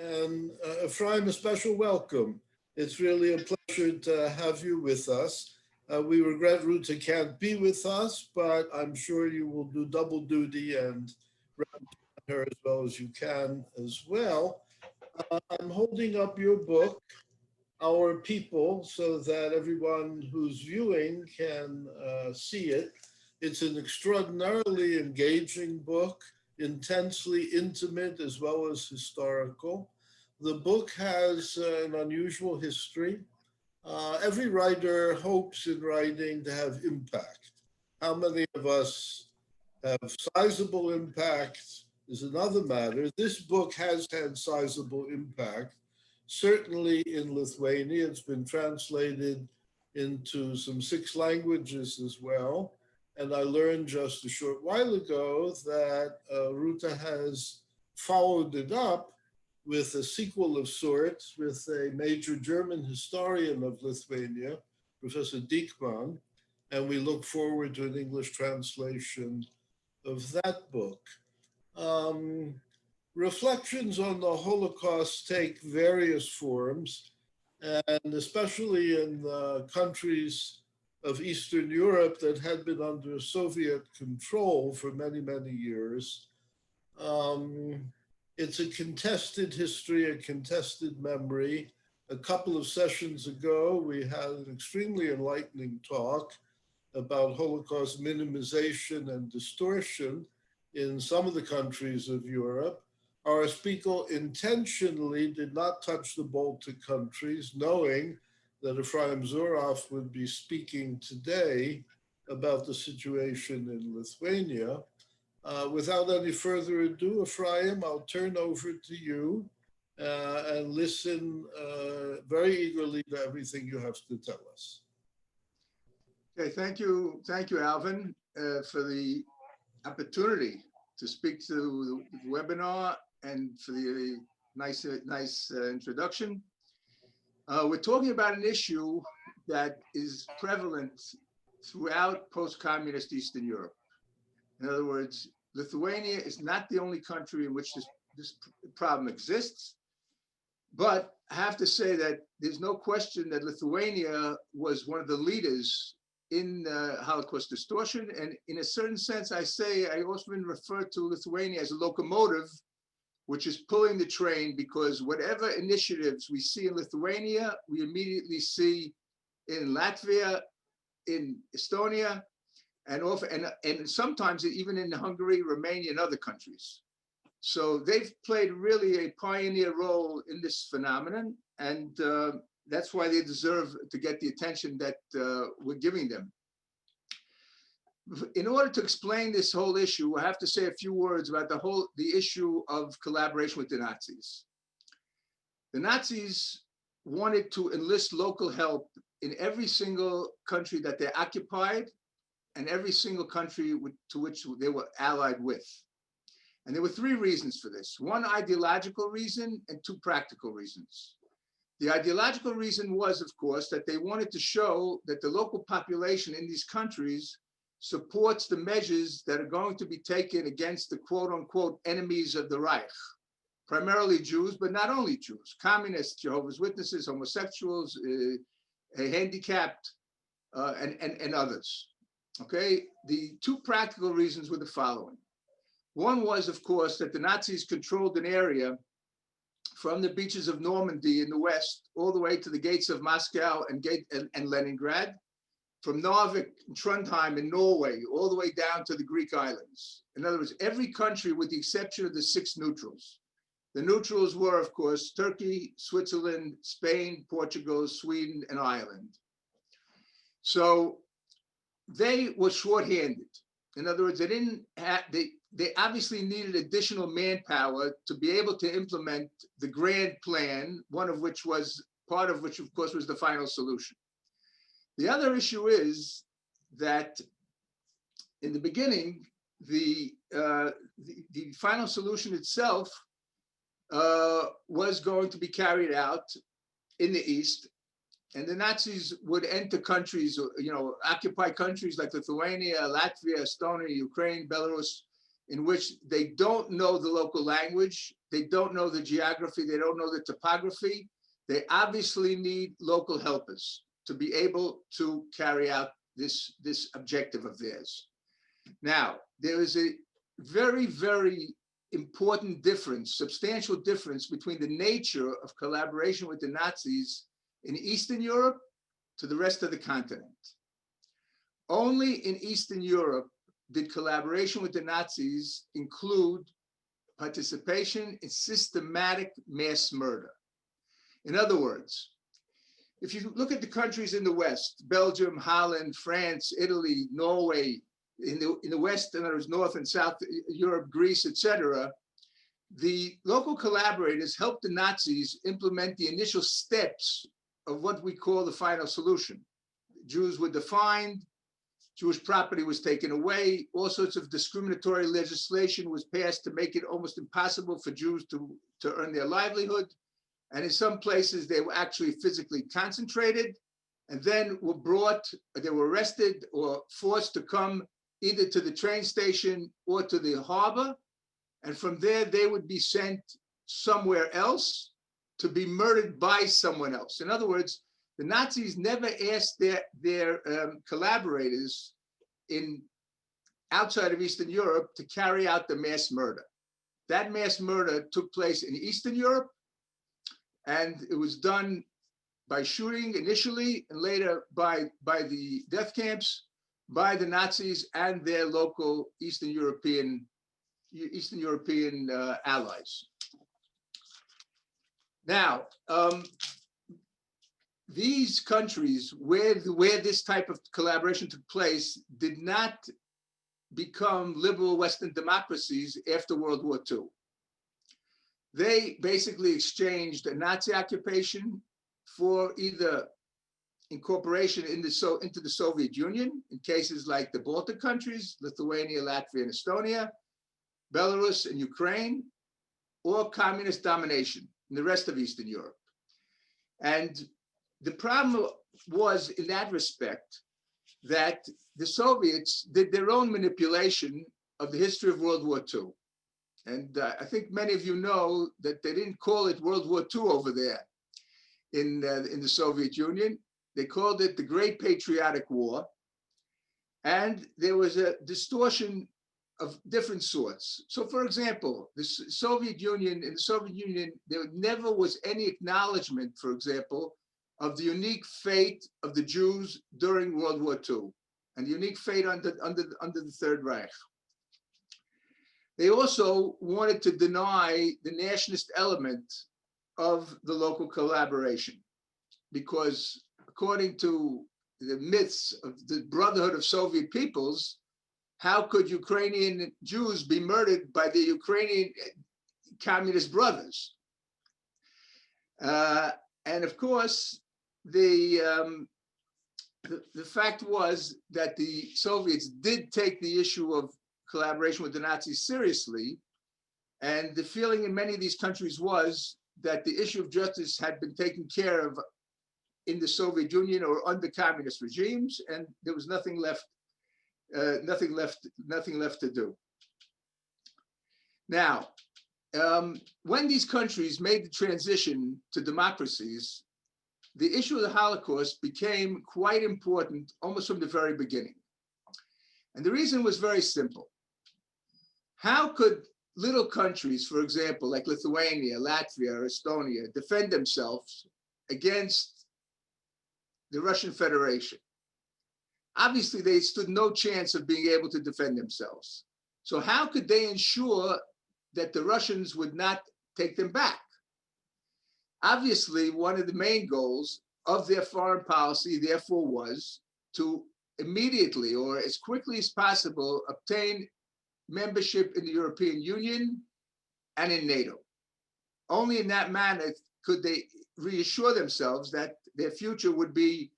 And Efraim, a special welcome. It's really a pleasure to have you with us. We regret Rūta can't be with us, but I'm sure you will do double duty and represent her as well as you can as well. I'm holding up your book, Our People, so that everyone who's viewing can see it. It's an extraordinarily engaging book, intensely intimate as well as historical. The book has an unusual history. Every writer hopes in writing to have impact. How many of us have sizable impact is another matter. This book has had sizable impact. Certainly in Lithuania, it's been translated into some 6 languages as well. And I learned just a short while ago that Rūta has followed it up with a sequel of sorts with a major German historian of Lithuania, Professor Diekmann, and we look forward to an English translation of that book. Reflections on the Holocaust take various forms, and especially in the countries of Eastern Europe that had been under Soviet control for many, many years. It's a contested history, a contested memory. A couple of sessions ago, we had an extremely enlightening talk about Holocaust minimization and distortion in some of the countries of Europe. Our speaker intentionally did not touch the Baltic countries, knowing that Efraim Zuroff would be speaking today about the situation in Lithuania. Without any further ado, Efraim, I'll turn over to you and listen very eagerly to everything you have to tell us. Okay, thank you, Alvin, for the opportunity to speak to the webinar and for the nice introduction. We're talking about an issue that is prevalent throughout post-communist Eastern Europe. In other words, Lithuania is not the only country in which this problem exists, but I have to say that there's no question that Lithuania was one of the leaders in Holocaust distortion. And in a certain sense, I often refer to Lithuania as a locomotive, which is pulling the train, because whatever initiatives we see in Lithuania, we immediately see in Latvia, in Estonia, and sometimes even in Hungary, Romania, and other countries. So they've played really a pioneer role in this phenomenon, and that's why they deserve to get the attention that we're giving them. In order to explain this whole issue, I have to say a few words about the issue of collaboration with the Nazis. The Nazis wanted to enlist local help in every single country that they occupied and every single country to which they were allied with. And there were 3 reasons for this. 1 ideological reason and 2 practical reasons. The ideological reason was, of course, that they wanted to show that the local population in these countries supports the measures that are going to be taken against the quote unquote enemies of the Reich, primarily Jews, but not only Jews, communists, Jehovah's Witnesses, homosexuals, handicapped, and others. Okay, the 2 practical reasons were the following. 1 was, of course, that the Nazis controlled an area from the beaches of Normandy in the west all the way to the gates of Moscow and Leningrad, from Narvik and Trondheim in Norway all the way down to the Greek islands. In other words, every country with the exception of the 6 neutrals. The neutrals were, of course, Turkey, Switzerland, Spain, Portugal, Sweden, and Ireland. So they were shorthanded. In other words, they obviously needed additional manpower to be able to implement the grand plan, part of which, of course, was the final solution. The other issue is that in the beginning, the final solution itself was going to be carried out in the East, and the Nazis would enter countries, occupy countries like Lithuania, Latvia, Estonia, Ukraine, Belarus, in which they don't know the local language, they don't know the geography, they don't know the topography. They obviously need local helpers to be able to carry out this objective of theirs. Now, there is a very, very important difference, substantial difference between the nature of collaboration with the Nazis in Eastern Europe to the rest of the continent. Only in Eastern Europe did collaboration with the Nazis include participation in systematic mass murder. In other words, if you look at the countries in the West, Belgium, Holland, France, Italy, Norway, in the West, and there was North and South Europe, Greece, etc., the local collaborators helped the Nazis implement the initial steps of what we call the final solution. Jews were defined, Jewish property was taken away, all sorts of discriminatory legislation was passed to make it almost impossible for Jews to earn their livelihood. And in some places, they were actually physically concentrated and then were brought, they were arrested or forced to come either to the train station or to the harbor. And from there, they would be sent somewhere else to be murdered by someone else. In other words, the Nazis never asked their collaborators outside of Eastern Europe to carry out the mass murder. That mass murder took place in Eastern Europe, and it was done by shooting initially and later by the death camps, by the Nazis and their local Eastern European allies. Now, these countries where this type of collaboration took place did not become liberal Western democracies after World War II. They basically exchanged a Nazi occupation for either incorporation into the Soviet Union in cases like the Baltic countries, Lithuania, Latvia, and Estonia, Belarus and Ukraine, or communist domination in the rest of Eastern Europe. And the problem was, in that respect, that the Soviets did their own manipulation of the history of World War II. And I think many of you know that they didn't call it World War II over there in the Soviet Union. They called it the Great Patriotic War. And there was a distortion of different sorts. So for example, in the Soviet Union, there never was any acknowledgement, for example, of the unique fate of the Jews during World War II and the unique fate under the Third Reich. They also wanted to deny the nationalist element of the local collaboration because according to the myths of the Brotherhood of Soviet Peoples, how could Ukrainian Jews be murdered by the Ukrainian communist brothers? And of course, the fact was that the Soviets did take the issue of collaboration with the Nazis seriously. And the feeling in many of these countries was that the issue of justice had been taken care of in the Soviet Union or under communist regimes, and there was nothing left to do. Now, when these countries made the transition to democracies, the issue of the Holocaust became quite important almost from the very beginning. And the reason was very simple. How could little countries, for example, like Lithuania, Latvia, or Estonia, defend themselves against the Russian Federation? Obviously, they stood no chance of being able to defend themselves. So how could they ensure that the Russians would not take them back? Obviously, one of the main goals of their foreign policy, therefore, was to immediately or as quickly as possible obtain membership in the European Union and in NATO. Only in that manner could they reassure themselves that their future would be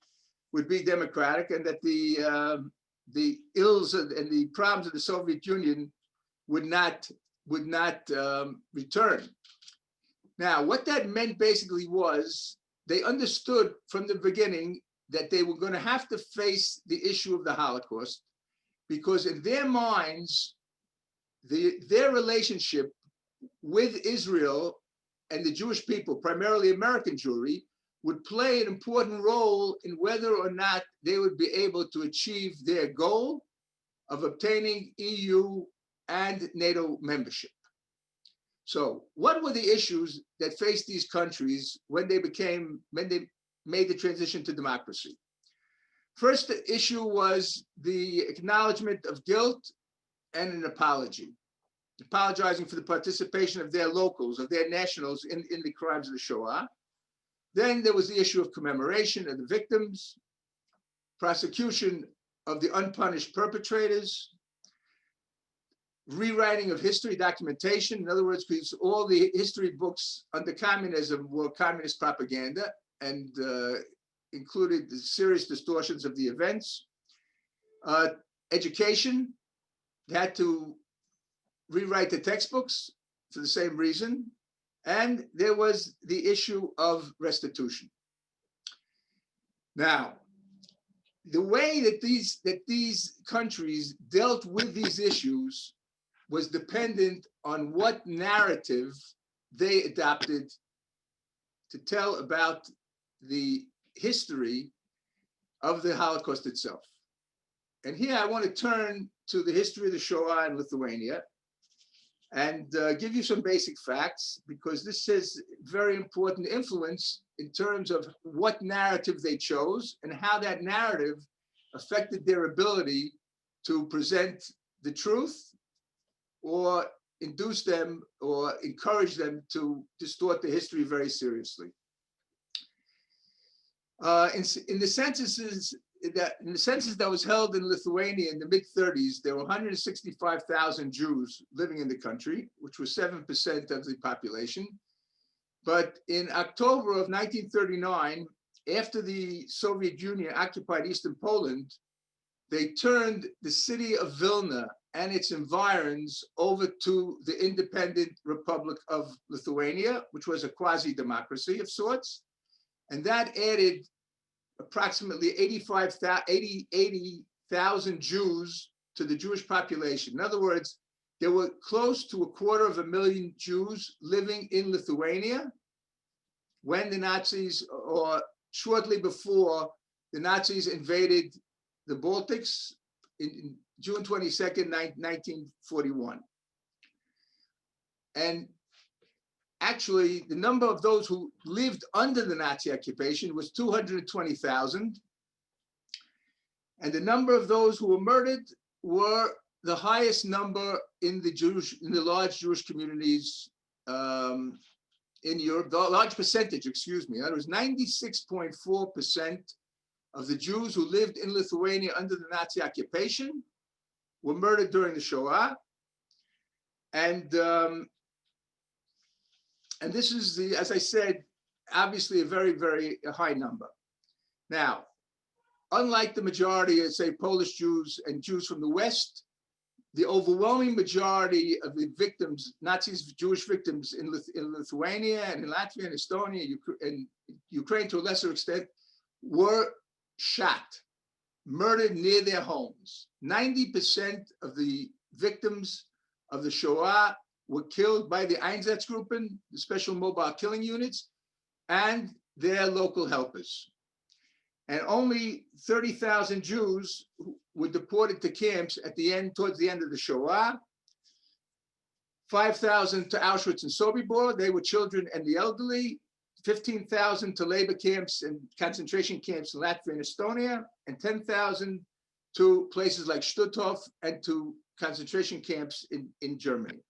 democratic and that the ills and the problems of the Soviet Union would not return. Now, what that meant basically was they understood from the beginning that they were going to have to face the issue of the Holocaust because in their minds, their relationship with Israel and the Jewish people, primarily American Jewry, would play an important role in whether or not they would be able to achieve their goal of obtaining EU and NATO membership. So what were the issues that faced these countries when they made the transition to democracy? First issue was the acknowledgement of guilt and an apology, apologizing for the participation of their locals, of their nationals in the crimes of the Shoah. Then there was the issue of commemoration of the victims, prosecution of the unpunished perpetrators, rewriting of history, documentation. In other words, because all the history books under communism were communist propaganda and included the serious distortions of the events. Education, had to rewrite the textbooks for the same reason. And there was the issue of restitution. Now, the way that these countries dealt with these issues was dependent on what narrative they adopted to tell about the history of the Holocaust itself. And here I want to turn to the history of the Shoah in Lithuania and give you some basic facts, because this has very important influence in terms of what narrative they chose and how that narrative affected their ability to present the truth or induce them or encourage them to distort the history very seriously. In the census that was held in Lithuania in the mid-30s, there were 165,000 Jews living in the country, which was 7% of the population. But in October of 1939, after the Soviet Union occupied Eastern Poland, they turned the city of Vilna and its environs over to the independent Republic of Lithuania, which was a quasi-democracy of sorts. And that added approximately 80,000 Jews to the Jewish population. In other words, there were close to 250,000 Jews living in Lithuania when the Nazis, or shortly before the Nazis invaded the Baltics in June 22nd, 1941. And actually, the number of those who lived under the Nazi occupation was 220,000. And the number of those who were murdered were the highest number in the large Jewish communities in Europe, the large percentage, excuse me. That was 96.4% of the Jews who lived in Lithuania under the Nazi occupation were murdered during the Shoah. And this is, as I said, obviously a very, very high number. Now, unlike the majority of, say, Polish Jews and Jews from the West, the overwhelming majority of the victims, Nazis, Jewish victims in Lithuania and in Latvia and Estonia and Ukraine to a lesser extent, were shot, murdered near their homes. 90% of the victims of the Shoah were killed by the Einsatzgruppen, the special mobile killing units, and their local helpers. And only 30,000 Jews were deported to camps at the end, towards the end of the Shoah. 5,000 to Auschwitz and Sobibor, they were children and the elderly. 15,000 to labor camps and concentration camps in Latvia and Estonia, and 10,000 to places like Stutthof and to concentration camps in Germany.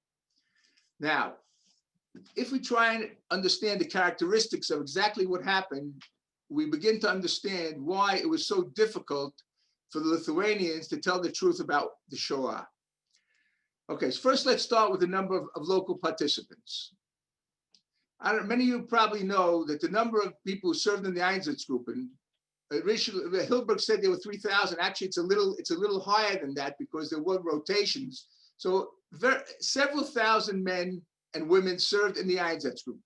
Now, if we try and understand the characteristics of exactly what happened, we begin to understand why it was so difficult for the Lithuanians to tell the truth about the Shoah. Okay, so first let's start with the number of local participants. Many of you probably know that the number of people who served in the Einsatzgruppen, Hilberg said there were 3,000. Actually, it's a little higher than that because there were rotations. So several thousand men and women served in the Einsatzgruppen.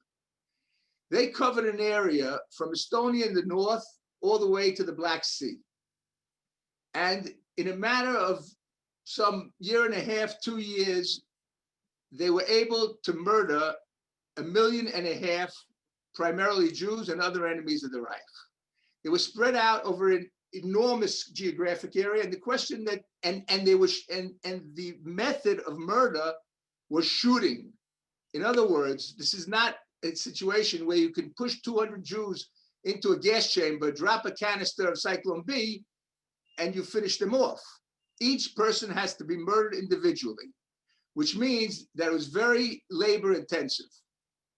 They covered an area from Estonia in the north all the way to the Black Sea. And in a matter of some year and a half, 2 years, they were able to murder 1.5 million, primarily Jews and other enemies of the Reich. They were spread out over an enormous geographic area, and the question that and the method of murder was shooting. In other words, this is not a situation where you can push 200 Jews into a gas chamber, drop a canister of Cyclone B, and you finish them off. Each person has to be murdered individually, which means that it was very labor intensive.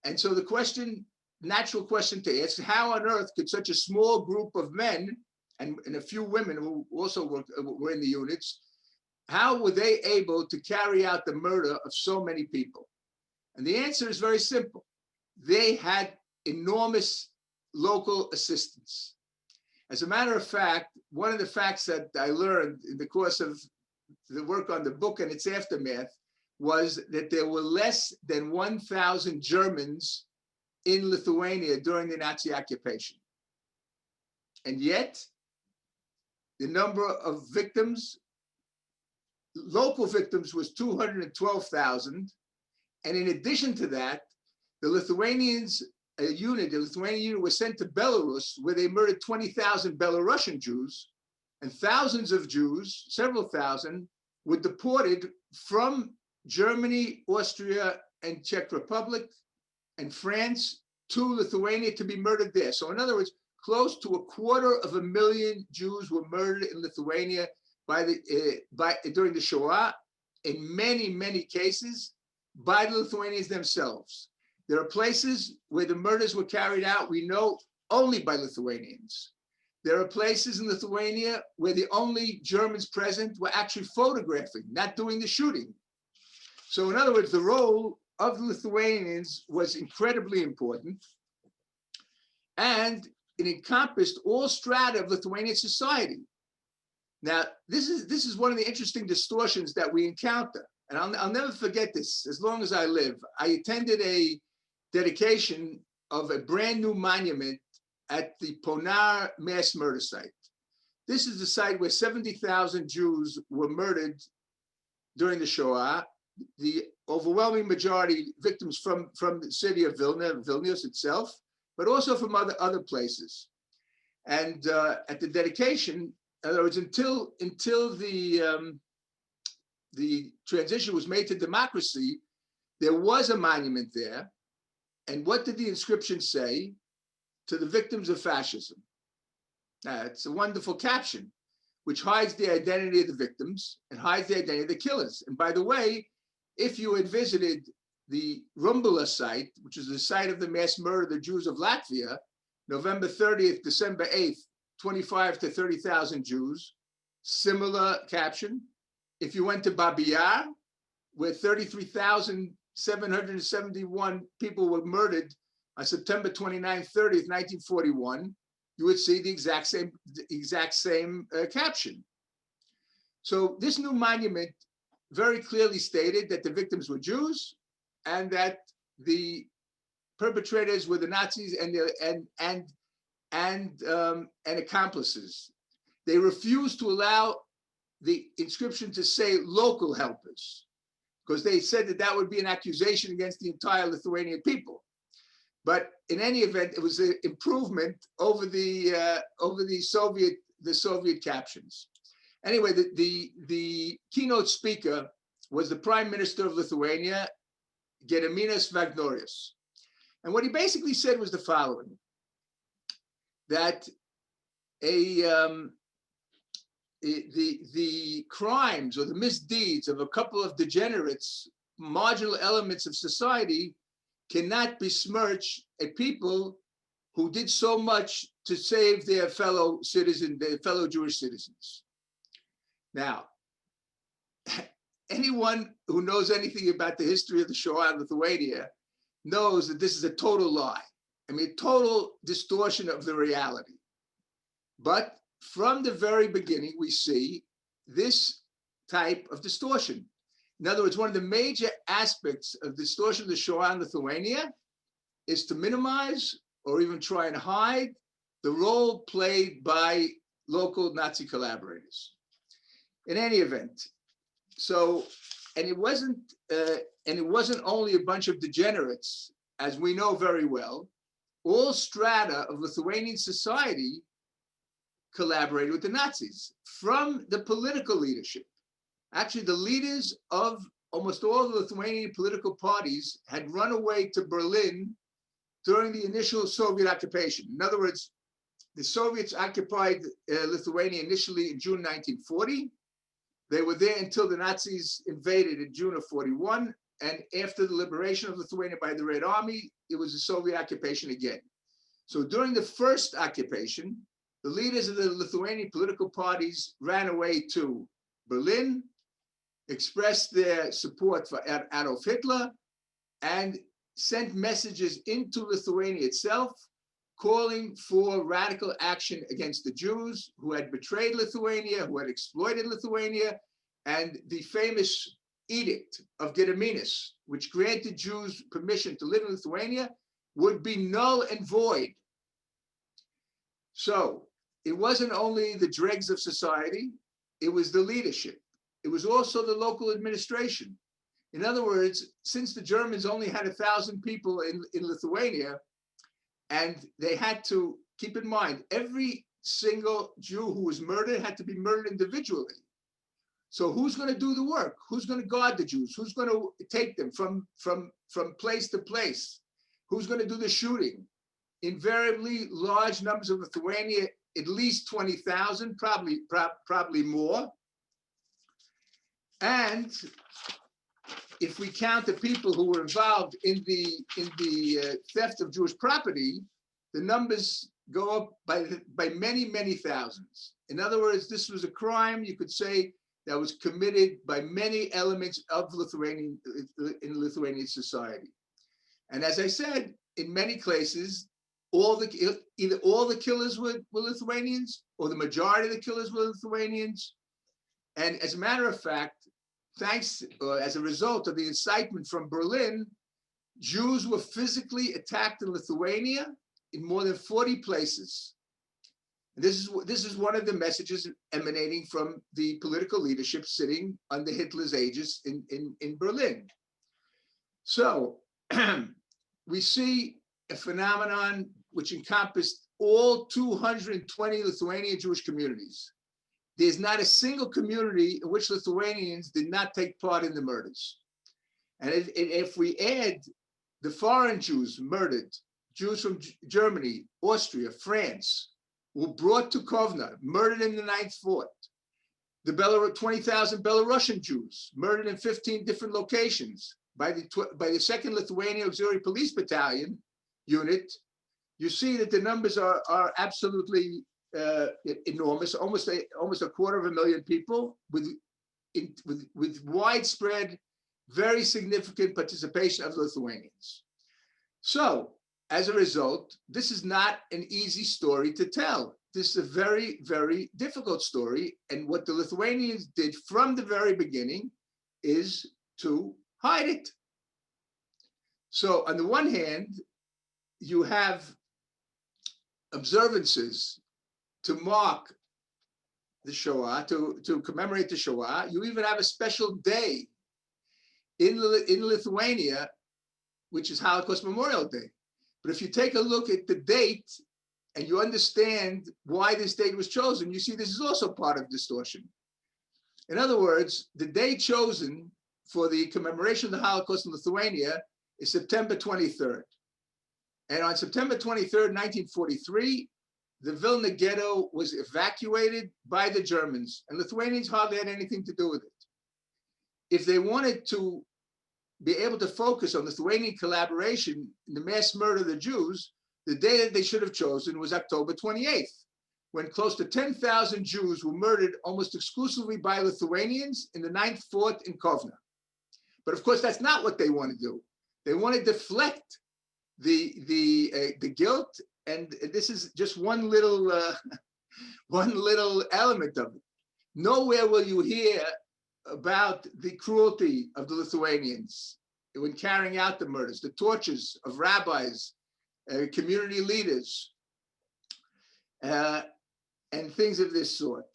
And so the question, natural question to ask, how on earth could such a small group of men and a few women who also were in the units, how were they able to carry out the murder of so many people? And the answer is very simple. They had enormous local assistance. As a matter of fact, one of the facts that I learned in the course of the work on the book and its aftermath was that there were less than 1,000 Germans in Lithuania during the Nazi occupation. And yet, the number of victims, local victims, was 212,000. And in addition to that, the Lithuanians, the Lithuanian unit was sent to Belarus, where they murdered 20,000 Belarusian Jews, and thousands of Jews, several thousand, were deported from Germany, Austria, and Czech Republic, and France to Lithuania to be murdered there. So in other words, close to 250,000 Jews were murdered in Lithuania during the Shoah, in many, many cases, by the Lithuanians themselves. There are places where the murders were carried out, we know, only by Lithuanians. There are places in Lithuania where the only Germans present were actually photographing, not doing the shooting. So in other words, the role of the Lithuanians was incredibly important, and it encompassed all strata of Lithuanian society. Now, this is one of the interesting distortions that we encounter, and I'll never forget this as long as I live. I attended a dedication of a brand new monument at the Ponar mass murder site. This is the site where 70,000 Jews were murdered during the Shoah. The overwhelming majority victims from the city of Vilnius itself, but also from other places. And at the dedication, in other words, until the transition was made to democracy, there was a monument there. And what did the inscription say? To the victims of fascism. Now, it's a wonderful caption, which hides the identity of the victims and hides the identity of the killers. And by the way, if you had visited the Rumbula site, which is the site of the mass murder of the Jews of Latvia, November 30th, December 8th, 25 to 30,000 Jews, similar caption. If you went to Babi Yar, where 33,771 people were murdered on September 29th, 30th, 1941, you would see the exact same caption. So this new monument very clearly stated that the victims were Jews and that the perpetrators were the Nazis and accomplices. They refused to allow the inscription to say local helpers, because they said that that would be an accusation against the entire Lithuanian people. But in any event, it was an improvement over the Soviet captions. Anyway, the keynote speaker was the Prime Minister of Lithuania, Gediminas Vagnorius. And what he basically said was the following: that the crimes or the misdeeds of a couple of degenerates, marginal elements of society, cannot besmirch a people who did so much to save their fellow citizens, their fellow Jewish citizens. Now, anyone who knows anything about the history of the Shoah in Lithuania knows that this is a total lie. I mean, total distortion of the reality. But from the very beginning, we see this type of distortion. In other words, one of the major aspects of distortion of the Shoah in Lithuania is to minimize or even try and hide the role played by local Nazi collaborators. In any event, so and it wasn't only a bunch of degenerates, as we know very well. All strata of Lithuanian society collaborated with the Nazis, from the political leadership. Actually, the leaders of almost all the Lithuanian political parties had run away to Berlin during the initial Soviet occupation. In other words, the Soviets occupied Lithuania initially in June 1940. They were there until the Nazis invaded in June of 41. And after the liberation of Lithuania by the Red Army, it was a Soviet occupation again. So during the first occupation, the leaders of the Lithuanian political parties ran away to Berlin, expressed their support for Adolf Hitler, and sent messages into Lithuania itself, calling for radical action against the Jews who had betrayed Lithuania, who had exploited Lithuania, and the famous Edict of Gediminas, which granted Jews permission to live in Lithuania, would be null and void. So it wasn't only the dregs of society, it was the leadership. It was also the local administration. In other words, since the Germans only had 1,000 people in Lithuania, and they had to keep in mind, every single Jew who was murdered had to be murdered individually. So who's going to do the work? Who's going to guard the Jews? Who's going to take them from place to place? Who's going to do the shooting? Invariably, large numbers of Lithuania, at least 20,000, probably more. And if we count the people who were involved in the theft of Jewish property, the numbers go up by many, many thousands. In other words, this was a crime, you could say, that was committed by many elements of Lithuanian society. And as I said, in many cases, either all the killers were Lithuanians, or the majority of the killers were Lithuanians. And as a matter of fact, as a result of the incitement from Berlin, Jews were physically attacked in Lithuania in more than 40 places. And this is one of the messages emanating from the political leadership sitting under Hitler's aegis in Berlin. So we see a phenomenon which encompassed all 220 Lithuanian Jewish communities. There's not a single community in which Lithuanians did not take part in the murders. And if we add the foreign Jews murdered, Jews from Germany, Austria, France, were brought to Kovna, murdered in the 9th Fort. The 20,000 Belarusian Jews murdered in 15 different locations by the 2nd Lithuanian Auxiliary Police Battalion unit. You see that the numbers are absolutely enormous, almost 250,000 people with widespread, very significant participation of Lithuanians. So as a result, this is not an easy story to tell. This is a very, very difficult story. And what the Lithuanians did from the very beginning is to hide it. So on the one hand, you have observances to mark the Shoah, to commemorate the Shoah. You even have a special day in Lithuania, which is Holocaust Memorial Day. But if you take a look at the date and you understand why this date was chosen, you see this is also part of distortion. In other words, the day chosen for the commemoration of the Holocaust in Lithuania is September 23rd. And on September 23rd, 1943, the Vilna ghetto was evacuated by the Germans, and Lithuanians hardly had anything to do with it. If they wanted to be able to focus on Lithuanian collaboration in the mass murder of the Jews, the day that they should have chosen was October 28th, when close to 10,000 Jews were murdered almost exclusively by Lithuanians in the 9th Fort in Kovna. But of course, that's not what they want to do. They want to deflect the guilt, and this is just one little element of it. Nowhere will you hear about the cruelty of the Lithuanians when carrying out the murders, the tortures of rabbis, community leaders, and things of this sort.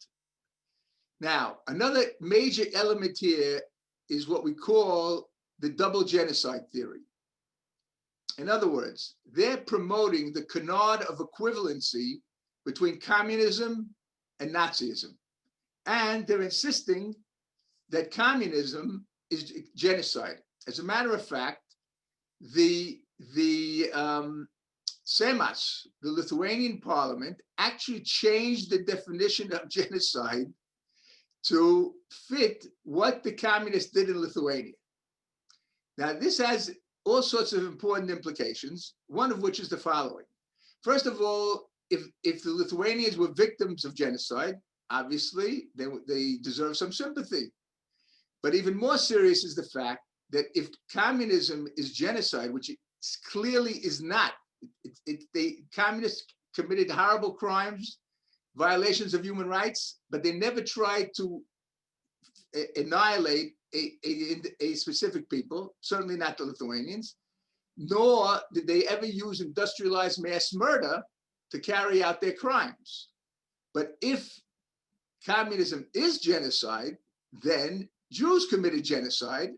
Now, another major element here is what we call the double genocide theory. In other words, they're promoting the canard of equivalency between communism and Nazism. And they're insisting that communism is genocide. As a matter of fact, the Seimas, the Lithuanian parliament, actually changed the definition of genocide to fit what the communists did in Lithuania. Now, this has all sorts of important implications, one of which is the following. First of all, if the Lithuanians were victims of genocide, obviously they deserve some sympathy. But even more serious is the fact that if communism is genocide, which it clearly is not, the communists committed horrible crimes, violations of human rights, but they never tried to annihilate a specific people, certainly not the Lithuanians, nor did they ever use industrialized mass murder to carry out their crimes. But if communism is genocide, then Jews committed genocide.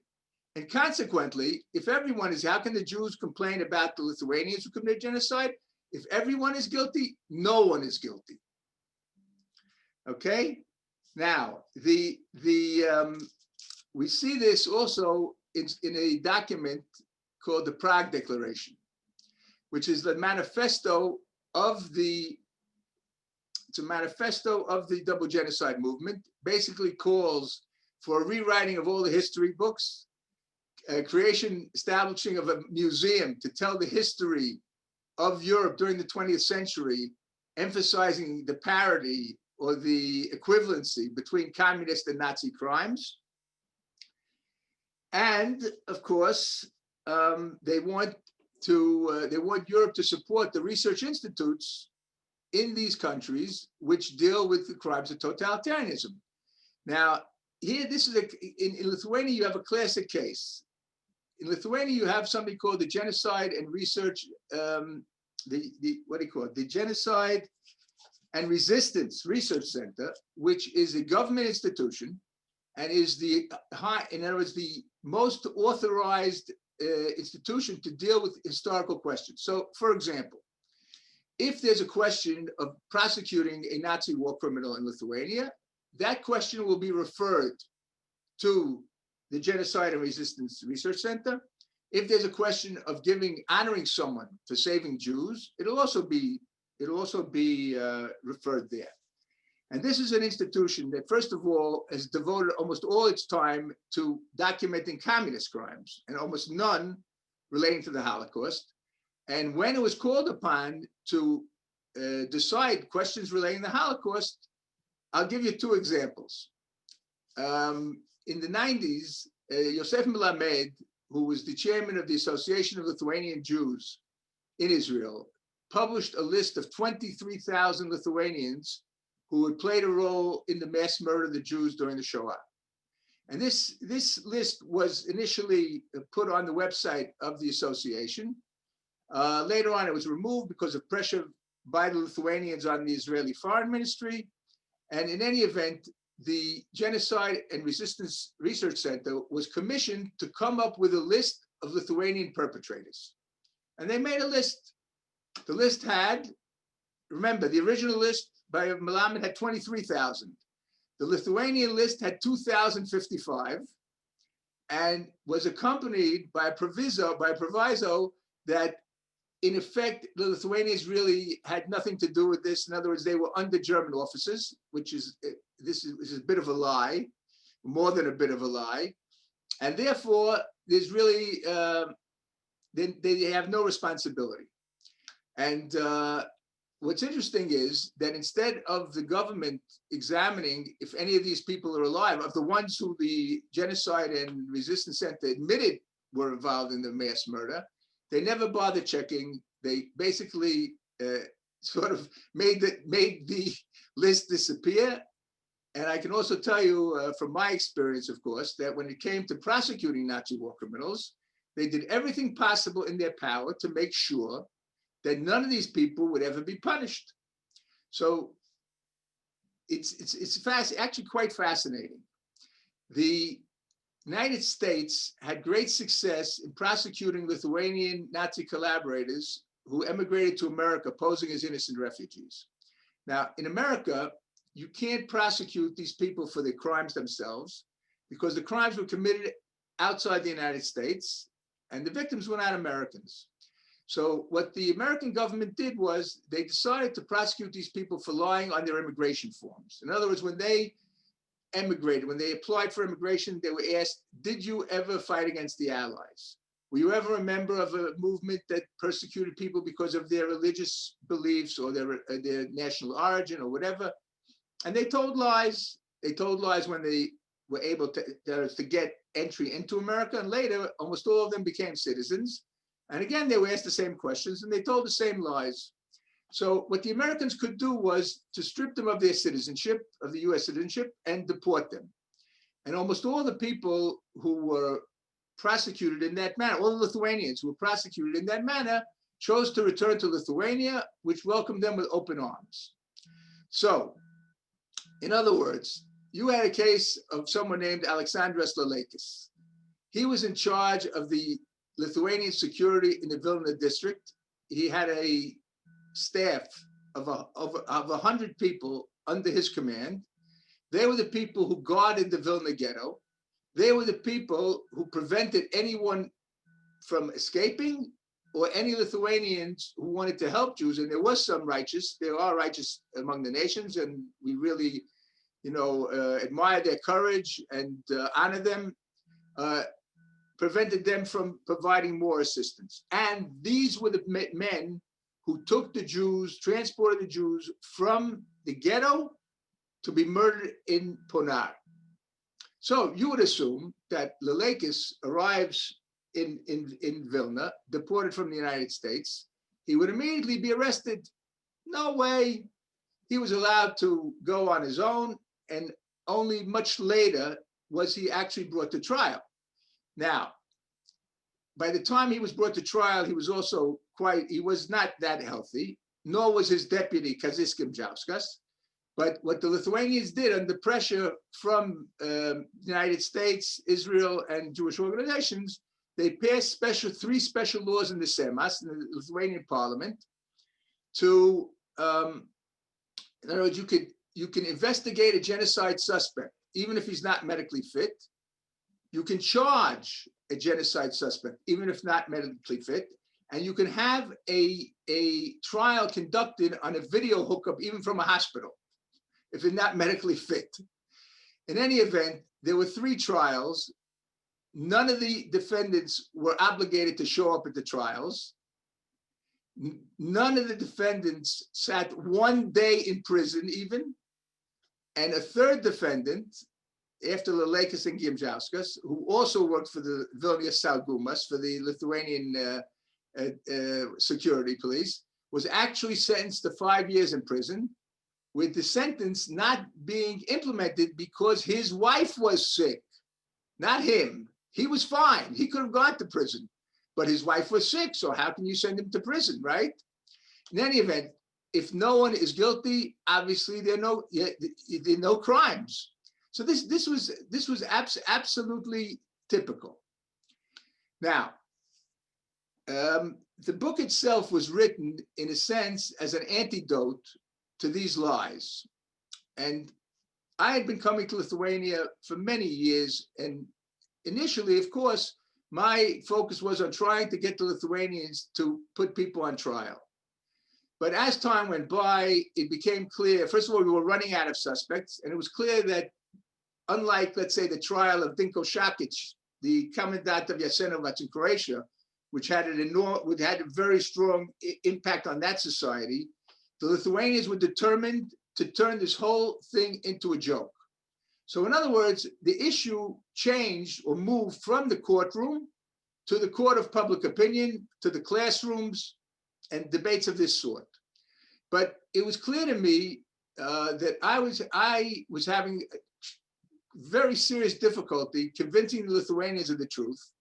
And consequently, if everyone is, how can the Jews complain about the Lithuanians who committed genocide? If everyone is guilty, no one is guilty. Okay? Now, we see this also in a document called the Prague Declaration, which is the manifesto of the double genocide movement. Basically calls for a rewriting of all the history books, establishing of a museum to tell the history of Europe during the 20th century, emphasizing the parity or the equivalency between communist and Nazi crimes. And of course, they want Europe to support the research institutes in these countries which deal with the crimes of totalitarianism. Now, here, in Lithuania, you have a classic case. In Lithuania, you have something called the Genocide and Research, the Genocide and Resistance Research Center, which is a government institution and is in other words, the most authorized institution to deal with historical questions. So, for example, if there's a question of prosecuting a Nazi war criminal in Lithuania, that question will be referred to the Genocide and Resistance Research Center. If there's a question of honoring someone for saving Jews, it'll also be referred there. And this is an institution that, first of all, has devoted almost all its time to documenting communist crimes and almost none relating to the Holocaust. And when it was called upon to decide questions relating to the Holocaust, I'll give you two examples. In the 90s, Yosef Melamed, who was the chairman of the Association of Lithuanian Jews in Israel, published a list of 23,000 Lithuanians who had played a role in the mass murder of the Jews during the Shoah. And this list was initially put on the website of the association. Later on, it was removed because of pressure by the Lithuanians on the Israeli Foreign Ministry. And in any event, the Genocide and Resistance Research Center was commissioned to come up with a list of Lithuanian perpetrators. And they made a list. The list had, remember, the original list by Melamed had 23,000. The Lithuanian list had 2,055 and was accompanied by a proviso that, in effect, the Lithuanians really had nothing to do with this. In other words, they were under German officers, which is a bit of a lie, more than a bit of a lie. And therefore, there's really, they have no responsibility. And what's interesting is that instead of the government examining if any of these people are alive, of the ones who the Genocide and Resistance Center admitted were involved in the mass murder, they never bothered checking. They basically sort of made the list disappear. And I can also tell you from my experience, of course, that when it came to prosecuting Nazi war criminals, they did everything possible in their power to make sure that none of these people would ever be punished. So it's actually quite fascinating. United States had great success in prosecuting Lithuanian Nazi collaborators who emigrated to America posing as innocent refugees. Now, in America, you can't prosecute these people for the crimes themselves because the crimes were committed outside the United States and the victims were not Americans. So what the American government did was they decided to prosecute these people for lying on their immigration forms. In other words, when they emigrated, when they applied for immigration, they were asked, did you ever fight against the Allies? Were you ever a member of a movement that persecuted people because of their religious beliefs or their national origin or whatever? And they told lies. They told lies when they were able to get entry into America. And later, almost all of them became citizens. And again, they were asked the same questions and they told the same lies. So what the Americans could do was to strip them of their citizenship, of the US citizenship, and deport them. And almost all the people who were prosecuted in that manner, all the Lithuanians who were prosecuted in that manner, chose to return to Lithuania, which welcomed them with open arms. So, in other words, you had a case of someone named Aleksandras Leleikis. He was in charge of the Lithuanian security in the Vilna district. He had a staff of 100 people under his command. They were the people who guarded the Vilna ghetto. They were the people who prevented anyone from escaping or any Lithuanians who wanted to help Jews. And there was some righteous, there are righteous among the nations, and we really, admire their courage and honor them, prevented them from providing more assistance. And these were the men who took the Jews, transported the Jews from the ghetto to be murdered in Ponar. So you would assume that Leleikis arrives in Vilna, deported from the United States. He would immediately be arrested. No way. He was allowed to go on his own, and only much later was he actually brought to trial. Now, by the time he was brought to trial, he was also he was not that healthy, nor was his deputy, Kazis Gimžauskas. But what the Lithuanians did under pressure from the United States, Israel, and Jewish organizations, they passed three special laws in the Seimas, in the Lithuanian parliament, to, in other words, you can investigate a genocide suspect, even if he's not medically fit. You can charge a genocide suspect, even if not medically fit. And you can have a trial conducted on a video hookup, even from a hospital, if they're not medically fit. In any event, there were 3 trials. None of the defendants were obligated to show up at the trials. None of the defendants sat 1 day in prison even. And a 3rd defendant, after Leleikis and Gimžauskas, who also worked for the Vilnius Saugumas, for the Lithuanian security police, was actually sentenced to 5 years in prison, with the sentence not being implemented because his wife was sick, not him. He was fine. He could have gone to prison, but his wife was sick. So how can you send him to prison, right? In any event, if no one is guilty, obviously there are no crimes. So this was absolutely typical. Now, the book itself was written, in a sense, as an antidote to these lies. And I had been coming to Lithuania for many years. And initially, of course, my focus was on trying to get the Lithuanians to put people on trial. But as time went by, it became clear, first of all, we were running out of suspects. And it was clear that unlike, let's say, the trial of Dinko Šakić, the commandant of Jasenovac in Croatia, which had a very strong impact on that society, the Lithuanians were determined to turn this whole thing into a joke. So in other words, the issue changed or moved from the courtroom to the court of public opinion, to the classrooms and debates of this sort. But it was clear to me that I was having very serious difficulty convincing the Lithuanians of the truth.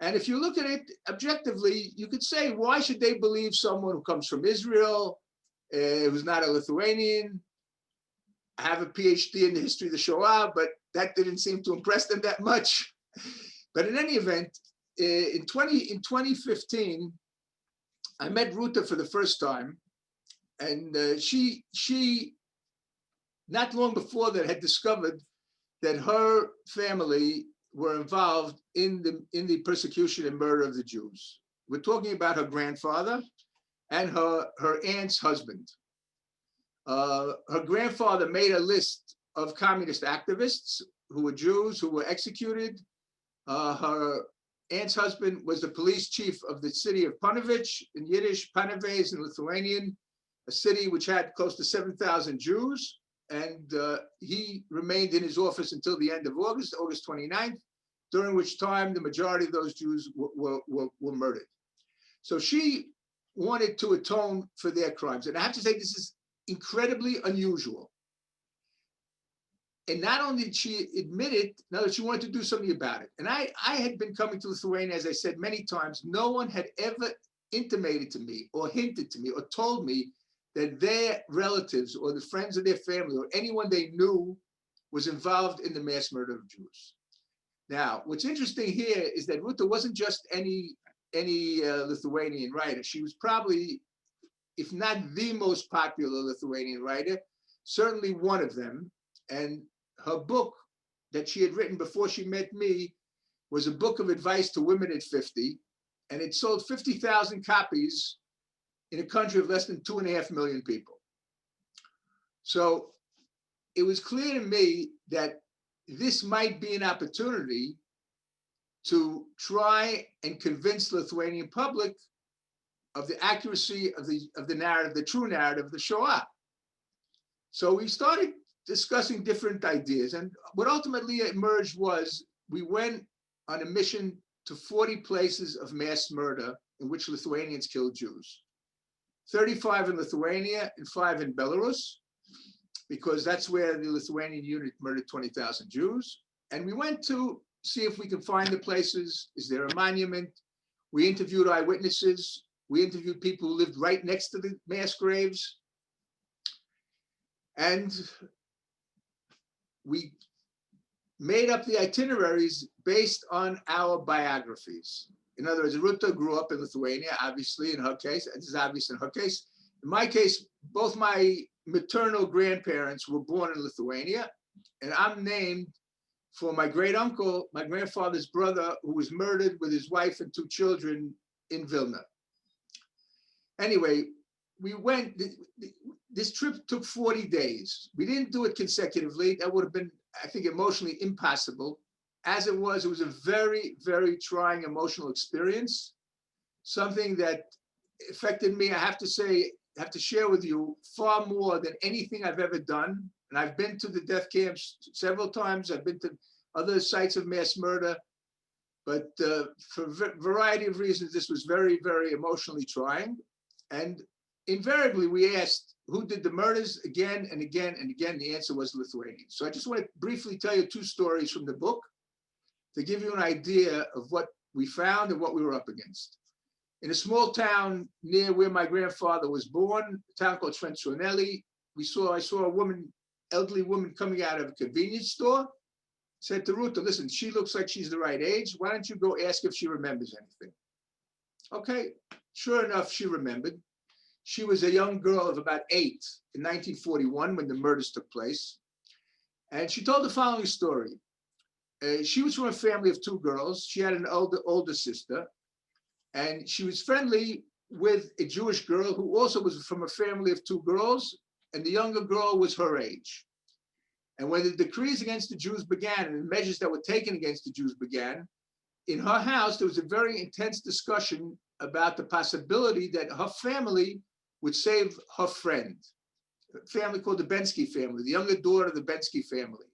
And if you look at it objectively, you could say, why should they believe someone who comes from Israel, who's not a Lithuanian? I have a PhD in the history of the Shoah, but that didn't seem to impress them that much. But in any event, in 2015, I met Rūta for the first time, and she not long before that had discovered that her family were involved in the persecution and murder of the Jews. We're talking about her grandfather and her aunt's husband. Her grandfather made a list of communist activists who were Jews who were executed. Her aunt's husband was the police chief of the city of Panovich, in Yiddish, Panovez in Lithuanian, a city which had close to 7,000 Jews. And he remained in his office until the end of August 29th, during which time the majority of those Jews were murdered. So she wanted to atone for their crimes. And I have to say, this is incredibly unusual. And not only did she admit it, now that she wanted to do something about it. And I had been coming to Lithuania, as I said many times. No one had ever intimated to me or hinted to me or told me that their relatives or the friends of their family or anyone they knew was involved in the mass murder of Jews. Now, what's interesting here is that Rūta wasn't just any Lithuanian writer. She was probably, if not the most popular Lithuanian writer, certainly one of them. And her book that she had written before she met me was a book of advice to women at 50, and it sold 50,000 copies in a country of less than 2.5 million people. So it was clear to me that this might be an opportunity to try and convince the Lithuanian public of the accuracy of the narrative, the true narrative of the Shoah. So we started discussing different ideas, and what ultimately emerged was we went on a mission to 40 places of mass murder in which Lithuanians killed Jews. 35 in Lithuania and 5 in Belarus, because that's where the Lithuanian unit murdered 20,000 Jews. And we went to see if we could find the places. Is there a monument? We interviewed eyewitnesses. We interviewed people who lived right next to the mass graves. And we made up the itineraries based on our biographies. In other words, Rūta grew up in Lithuania, obviously, in her case. This is obvious in her case. In my case, both my maternal grandparents were born in Lithuania, and I'm named for my great uncle, my grandfather's brother, who was murdered with his wife and 2 children in Vilna. Anyway, we went, this trip took 40 days. We didn't do it consecutively. That would have been, I think, emotionally impossible. As it was a very, very trying emotional experience, something that affected me, I have to say, have to share with you, far more than anything I've ever done. And I've been to the death camps several times. I've been to other sites of mass murder, but for a variety of reasons, this was very, very emotionally trying. And invariably, we asked, who did the murders? Again and again and again, the answer was Lithuanians. So I just want to briefly tell you 2 stories from the book to give you an idea of what we found and what we were up against. In a small town near where my grandfather was born, a town called Švenčionėliai, I saw a woman, elderly woman coming out of a convenience store, said to Rūta, listen, she looks like she's the right age. Why don't you go ask if she remembers anything? Okay, sure enough, she remembered. She was a young girl of about 8 in 1941 when the murders took place. And she told the following story. She was from a family of 2 girls. She had an older sister, and she was friendly with a Jewish girl who also was from a family of 2 girls, and the younger girl was her age. And when the decrees against the Jews began and the measures that were taken against the Jews began, in her house, there was a very intense discussion about the possibility that her family would save her friend, a family called the Bensky family, the younger daughter of the Bensky family.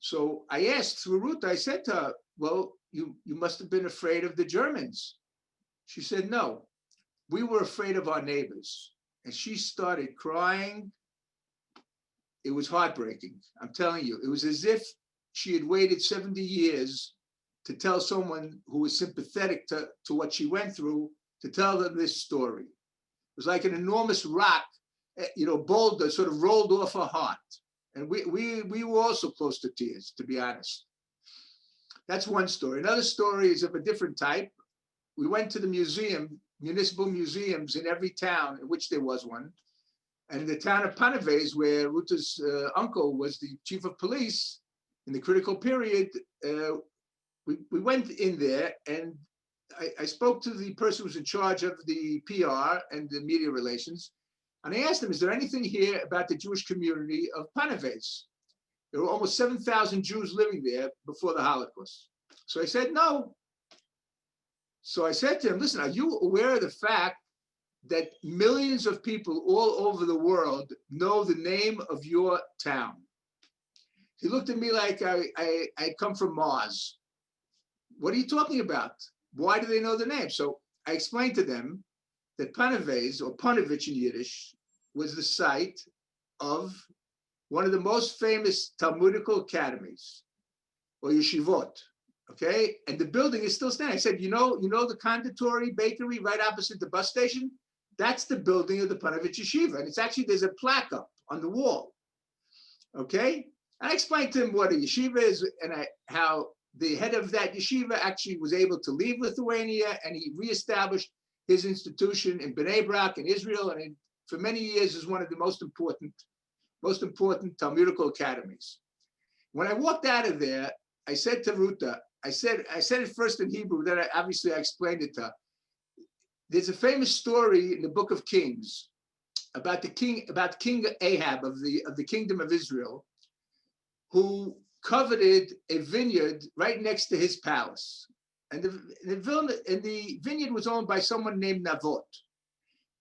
So I asked through Rūta, I said to her, well, you must have been afraid of the Germans. She said, no, we were afraid of our neighbors. And she started crying. It was heartbreaking. I'm telling you, it was as if she had waited 70 years to tell someone who was sympathetic to what she went through, to tell them this story. It was like an enormous rock, boulder sort of rolled off her heart. And we were also close to tears, to be honest. That's one story. Another story is of a different type. We went to the municipal museums in every town in which there was one. And in the town of Panaves, where Rūta's uncle was the chief of police in the critical period, we went in there, and I spoke to the person who was in charge of the PR and the media relations. And I asked him, is there anything here about the Jewish community of Panaves? There were almost 7,000 Jews living there before the Holocaust. So I said, no. So I said to him, listen, are you aware of the fact that millions of people all over the world know the name of your town? He looked at me like I come from Mars. What are you talking about? Why do they know the name? So I explained to them that Panaves, or Panovich in Yiddish, was the site of one of the most famous Talmudical academies, or yeshivot, okay? And the building is still standing. I said, you know the conditori bakery right opposite the bus station? That's the building of the Panovich Yeshiva. And it's actually, there's a plaque up on the wall, okay? And I explained to him what a yeshiva is and how the head of that yeshiva actually was able to leave Lithuania, and he reestablished his institution in Bnei Brak in Israel, and for many years is one of the most important Talmudical academies. When I walked out of there, I said to Rūta, I said it first in Hebrew, then obviously I explained it to her. There's a famous story in the Book of Kings about King Ahab of the kingdom of Israel, who coveted a vineyard right next to his palace. And the vineyard was owned by someone named Navot.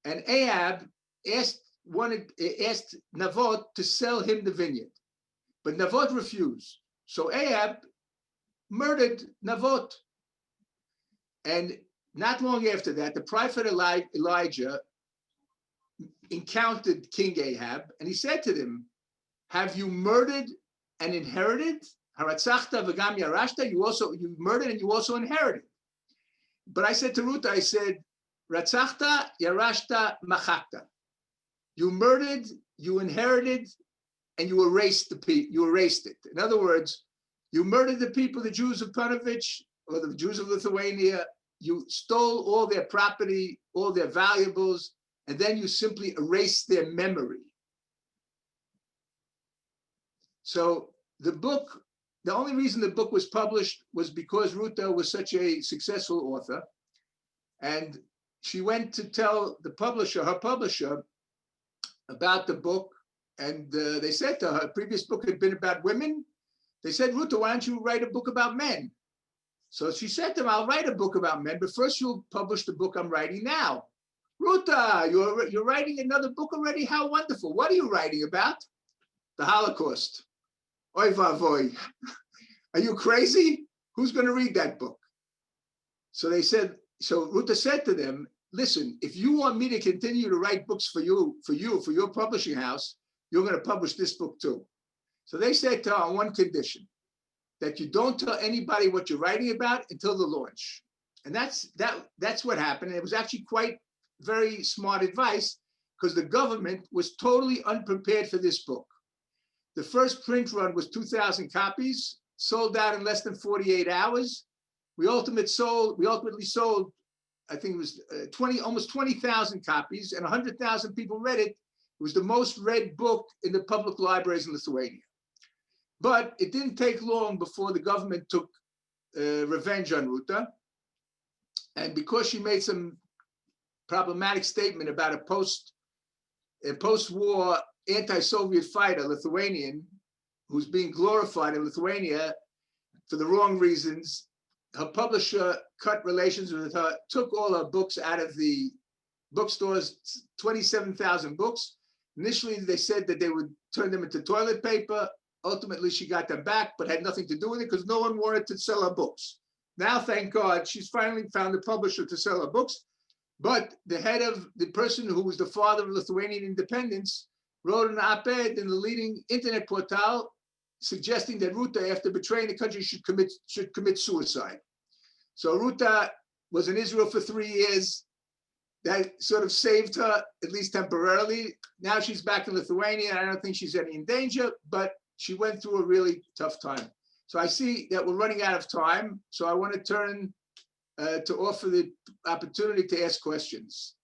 And Ahab asked Navot to sell him the vineyard, but Navot refused. So Ahab murdered Navot. And not long after that, the prophet Elijah encountered King Ahab, and he said to him, have you murdered and inherited? Haratzachta v'gam yarashta, you murdered and you also inherited. But I said to Rūta, I said, Ratzachta yarashta machakta. You murdered, you inherited, and you erased it. In other words, you murdered the people, the Jews of Panovich, or the Jews of Lithuania. You stole all their property, all their valuables, and then you simply erased their memory. So the book, the only reason the book was published was because Rūta was such a successful author. And she went to tell the publisher, her publisher, about the book. And they said to her, her previous book had been about women. They said, Rūta, why don't you write a book about men? So she said to him, I'll write a book about men, but first you'll publish the book I'm writing now. Rūta, you're writing another book already? How wonderful. What are you writing about? The Holocaust. Oy vavoy. Are you crazy? Who's going to read that book? So they said, so Rūta said to them, listen, if you want me to continue to write books for your publishing house, you're going to publish this book too. So they said to her on one condition, that you don't tell anybody what you're writing about until the launch. And that's what happened. And it was actually quite very smart advice, because the government was totally unprepared for this book. The first print run was 2,000 copies, sold out in less than 48 hours. We ultimately sold, I think it was almost 20,000 copies, and 100,000 people read it. It was the most read book in the public libraries in Lithuania. But it didn't take long before the government took revenge on Rūta. And because she made some problematic statement about a post-war anti-Soviet fighter, Lithuanian, who's being glorified in Lithuania for the wrong reasons, her publisher cut relations with her, took all her books out of the bookstores, 27,000 books. Initially, they said that they would turn them into toilet paper. Ultimately, she got them back, but had nothing to do with it because no one wanted to sell her books. Now, thank God, she's finally found a publisher to sell her books. But the person who was the father of Lithuanian independence, wrote an op-ed in the leading internet portal suggesting that Rūta, after betraying the country, should commit suicide. So Rūta was in Israel for 3 years. That sort of saved her, at least temporarily. Now she's back in Lithuania. I don't think she's any in danger, but she went through a really tough time. So I see that we're running out of time. So I want to turn to offer the opportunity to ask questions.